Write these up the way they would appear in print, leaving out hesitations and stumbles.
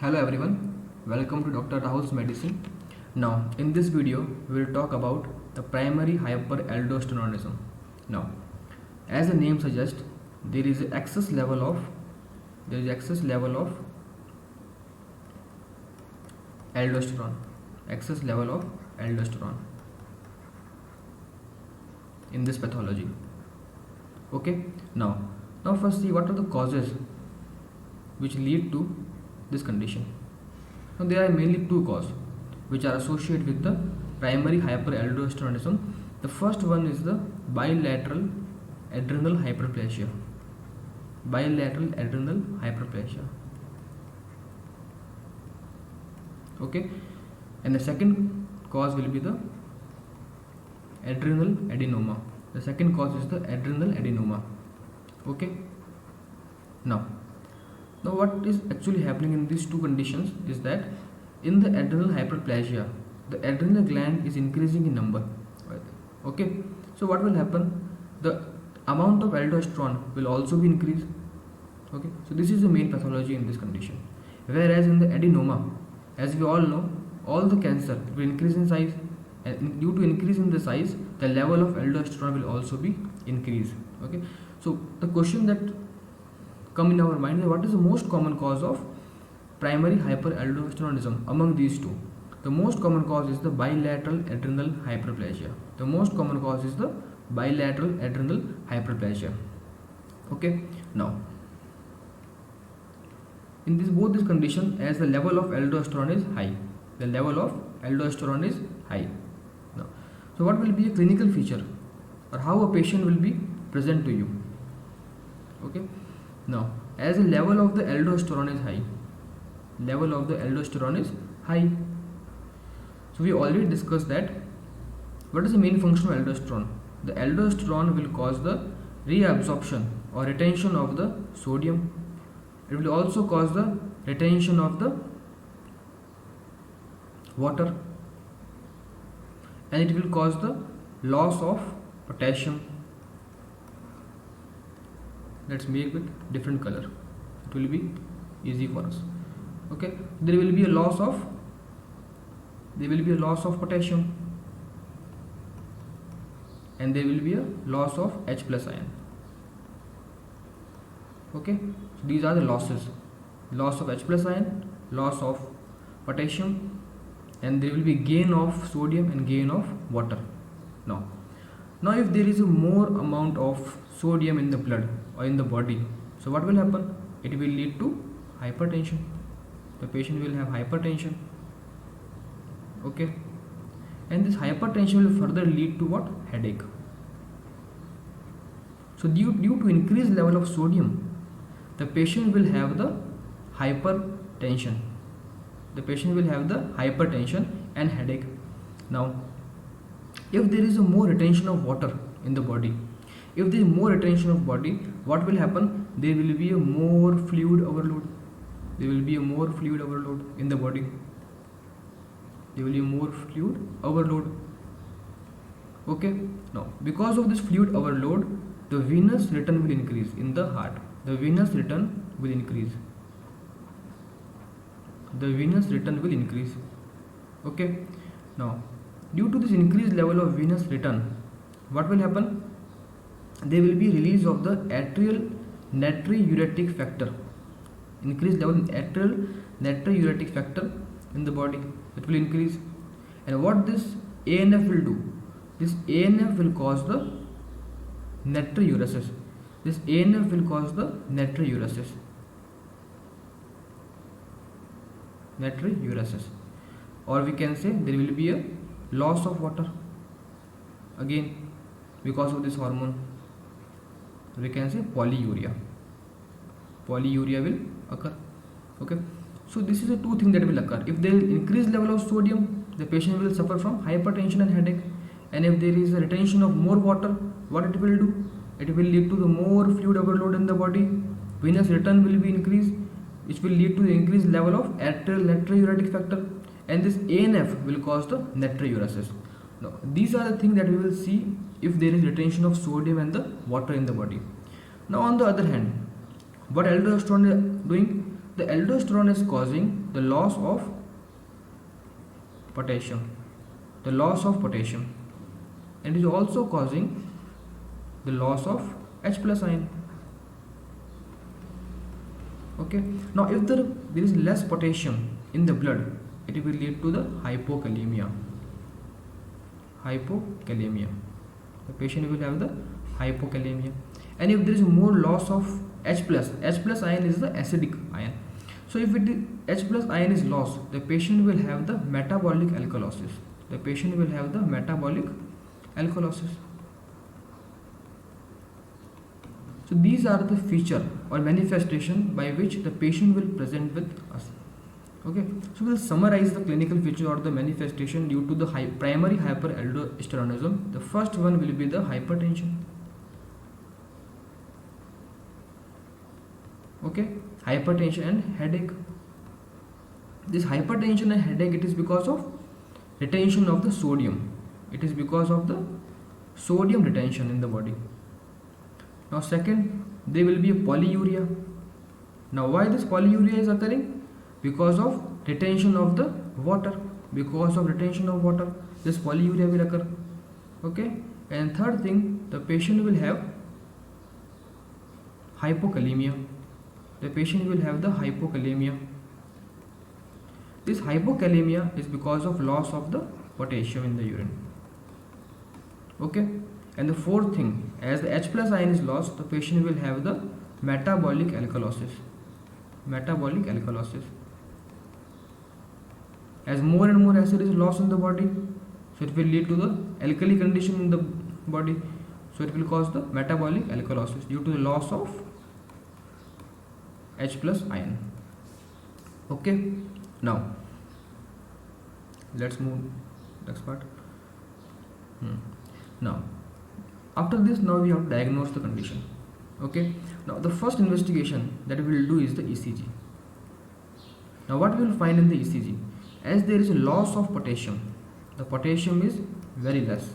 Hello everyone, welcome to Dr. Rahul's Medicine. Now, in this video, we will talk about the primary hyperaldosteronism. Now, as the name suggests, there is excess level of aldosterone, excess level of aldosterone in this pathology. Okay, now first see what are the causes which lead to this condition. Now there are mainly two causes which are associated with the primary hyperaldosteronism. The first one is the bilateral adrenal hyperplasia. Bilateral adrenal hyperplasia. Okay, and the second cause will be the adrenal adenoma. The second cause is the adrenal adenoma. Okay, now what is actually happening in these two conditions is that in the adrenal hyperplasia, the adrenal gland is increasing in number. Okay, so what will happen? The amount of aldosterone will also be increased. Okay, so this is the main pathology in this condition. Whereas in the adenoma, as we all know, all the cancer will increase in size, and due to increase in the size, the level of aldosterone will also be increased. Okay, so the question that come in our mind is what is the most common cause of primary hyperaldosteronism among these two? The most common cause is the bilateral adrenal hyperplasia. The most common cause is the bilateral adrenal hyperplasia. Okay, now in both these conditions, as the level of aldosterone is high, the level of aldosterone is high. Now, so what will be a clinical feature or how a patient will be present to you? Okay, now as the level of the aldosterone is high, so we already discussed that what is the main function of aldosterone? The aldosterone will cause the reabsorption or retention of the sodium. It will also cause the retention of the water, and it will cause the loss of potassium. Let's make it different color, it will be easy for us. Okay, there will be a loss of potassium, and there will be a loss of H plus ion. Okay, so these are the losses: loss of H plus ion, loss of potassium, and there will be gain of sodium and gain of water. Now if there is a more amount of sodium in the blood or in the body, so what will happen? It will lead to hypertension. The patient will have hypertension. Okay, and this hypertension will further lead to what? Headache. So due to increased level of sodium, the patient will have the hypertension. And headache. Now, if there is a more retention of water in the body, what will happen? There will be a more fluid overload. In the body. Okay, now because of this fluid overload, the venous return will increase in the heart. The venous return will increase. Okay, now due to this increased level of venous return, what will happen? There will be release of the atrial natriuretic factor. Increased level in atrial natriuretic factor in the body, it will increase. And what this ANF will do? This ANF will cause the natriuresis. Or we can say there will be a loss of water again because of this hormone. We can say polyuria will occur. Okay, so this is the two things that will occur. If there is increased level of sodium, the patient will suffer from hypertension and headache. And if there is a retention of more water, what it will do? It will lead to the more fluid overload in the body. Venous return will be increased, which will lead to the increased level of atrial natriuretic factor, and this ANF will cause the natriuresis. Now these are the things that we will see if there is retention of sodium and the water in the body. Now on the other hand, what aldosterone is doing? The aldosterone is causing the loss of potassium, and is also causing the loss of H plus ion. Okay, now if there is less potassium in the blood, it will lead to the hypokalemia. The patient will have the hypokalemia. And if there is more loss of H plus ion is the acidic ion. So if H plus ion is lost, the patient will have the metabolic alkalosis. So these are the feature or manifestation by which the patient will present with us. Okay, so we'll summarize the clinical feature or the manifestation due to the primary hyperaldosteronism. The first one will be the hypertension. Okay, hypertension and headache. This hypertension and headache, it is because of retention of the sodium. Retention in the body. Now second, there will be a polyuria. Now why this polyuria is occurring? Because of retention of the water. This polyuria will occur. Okay, and third thing, the patient will have hypokalemia. This hypokalemia is because of loss of the potassium in the urine. Okay, and the fourth thing, as the H plus ion is lost, the patient will have the metabolic alkalosis. As more and more acid is lost in the body, so it will lead to the alkali condition in the body. So it will cause the metabolic alkalosis due to the loss of H plus ion. Okay, now let's move next part. Now after this, now we have to diagnose the condition. Okay, now the first investigation that we will do is the ECG. Now what we will find in the ECG, as there is a loss of potassium, the potassium is very less.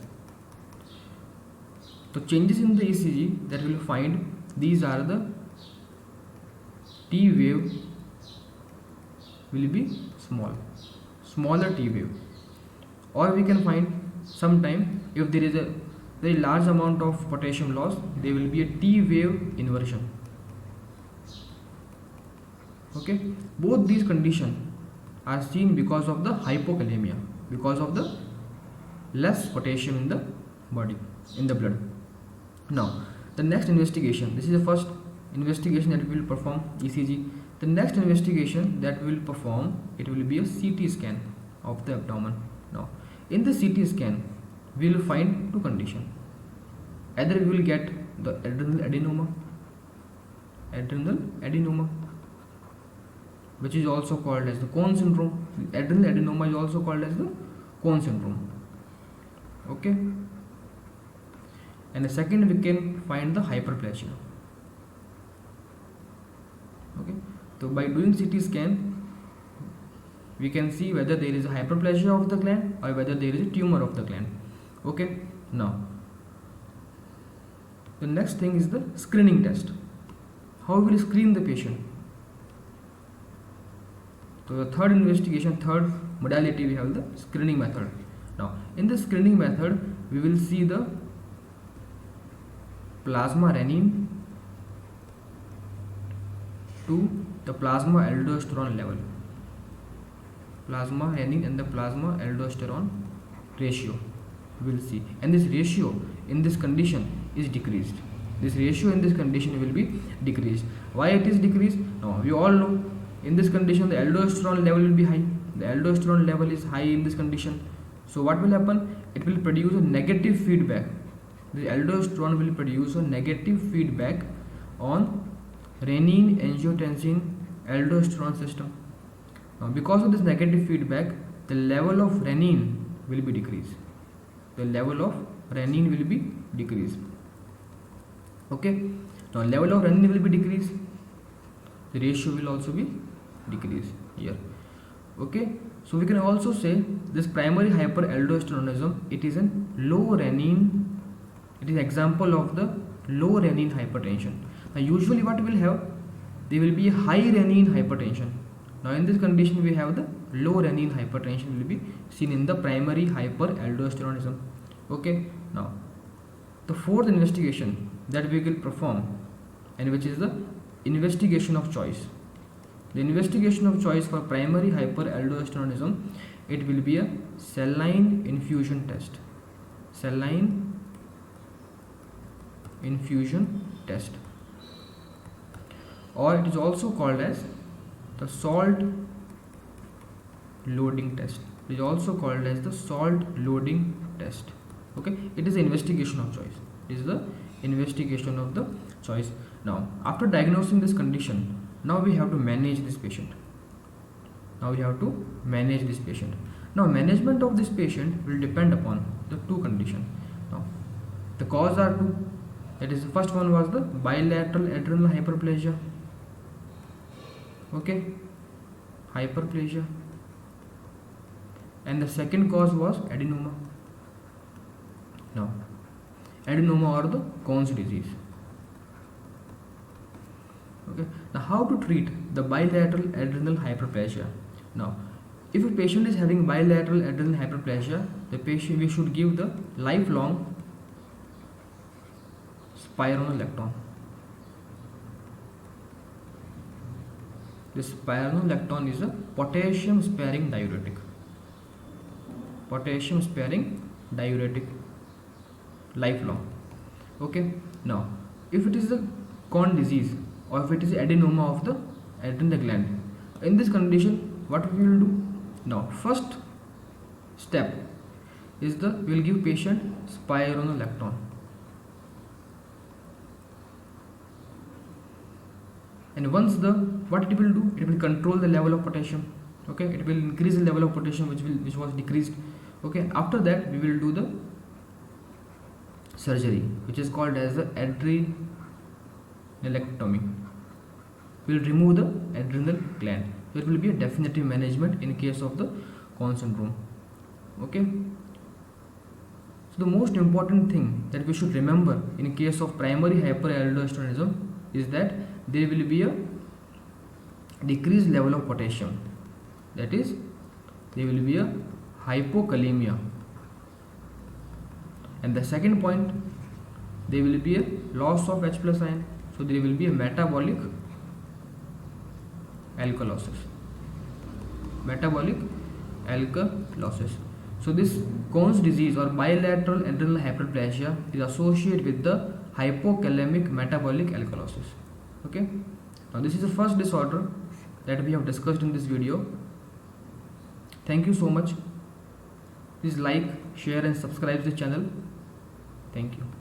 The changes in the ECG that we will find, these are the T wave will be smaller T wave, or we can find sometime if there is a very large amount of potassium loss, there will be a T wave inversion. Okay, both these conditions are seen because of the hypokalemia, because of the less potassium in the body, in the blood. Now the next investigation, this is the first investigation that we will perform, ECG. The next investigation that we will perform, it will be a CT scan of the abdomen. Now in the CT scan, we will find two conditions. Either we will get the adrenal adenoma, which is also called as the Cone syndrome. Adrenal adenoma is also called as the Cone syndrome. Okay, and the second, we can find the hyperplasia. Okay, so by doing CT scan, we can see whether there is a hyperplasia of the gland or whether there is a tumor of the gland. Okay, now the next thing is the screening test. How we will screen the patient? So the third investigation, third modality, we have the screening method. Now in the screening method, we will see the plasma renin to the plasma aldosterone level. Plasma renin and the plasma aldosterone ratio we will see, and this ratio in this condition is decreased. Will be decreased. Why it is decreased? Now we all know, in this condition the aldosterone level will be high. The aldosterone level is high in this condition. So what will happen? It will produce a negative feedback. The aldosterone will produce a negative feedback on renin, angiotensin, aldosterone system. Now because of this negative feedback, the level of renin will be decreased. Okay, now level of renin will be decreased, the ratio will also be decreased here. Okay, so we can also say this primary hyperaldosteronism, it is an low renin, it is example of the low renin hypertension. Now usually what we will have, there will be a high renin hypertension. Now in this condition we have the low renin hypertension will be seen in the primary hyperaldosteronism. Okay, now the fourth investigation that we will perform, and which is the investigation of choice. The investigation of choice for primary hyperaldosteronism, it will be a saline infusion test. Saline infusion test, or it is also called as the salt loading test. It is also called as the salt loading test. Okay, it is the investigation of choice. It is the investigation of the choice. Now after diagnosing this condition, now we have to manage this patient. Now management of this patient will depend upon the two conditions. Now the cause are two. That is, the first one was the bilateral adrenal hyperplasia. Okay, hyperplasia, and the second cause was adenoma. Now adenoma or the Crohn's disease. Okay, now how to treat the bilateral adrenal hyperplasia? Now if a patient is having bilateral adrenal hyperplasia, the patient, we should give the lifelong spironolactone. This spironolactone is a potassium sparing diuretic. Potassium sparing diuretic, lifelong. Okay, now if it is a Crohn's disease or if it is adenoma of the adrenal gland, in this condition what we will do? Now first step is the we will give patient spironolactone, and once the what it will do, it will control the level of potassium. Okay, it will increase the level of potassium which was decreased. Okay, after that we will do the surgery which is called as the adrenalectomy. We will remove the adrenal gland. So it will be a definitive management in case of the Crohn's syndrome. Okay, so the most important thing that we should remember in case of primary hyperaldosteronism is that there will be a decreased level of potassium. That is, there will be a hypokalemia. And the second point, there will be a loss of H plus ion. So there will be a metabolic alkalosis. Metabolic alkalosis. So this Crohn's disease or bilateral adrenal hyperplasia is associated with the hypokalemic metabolic alkalosis. Okay, now this is the first disorder that we have discussed in this video. Thank you so much. Please like, share and subscribe to the channel. Thank you.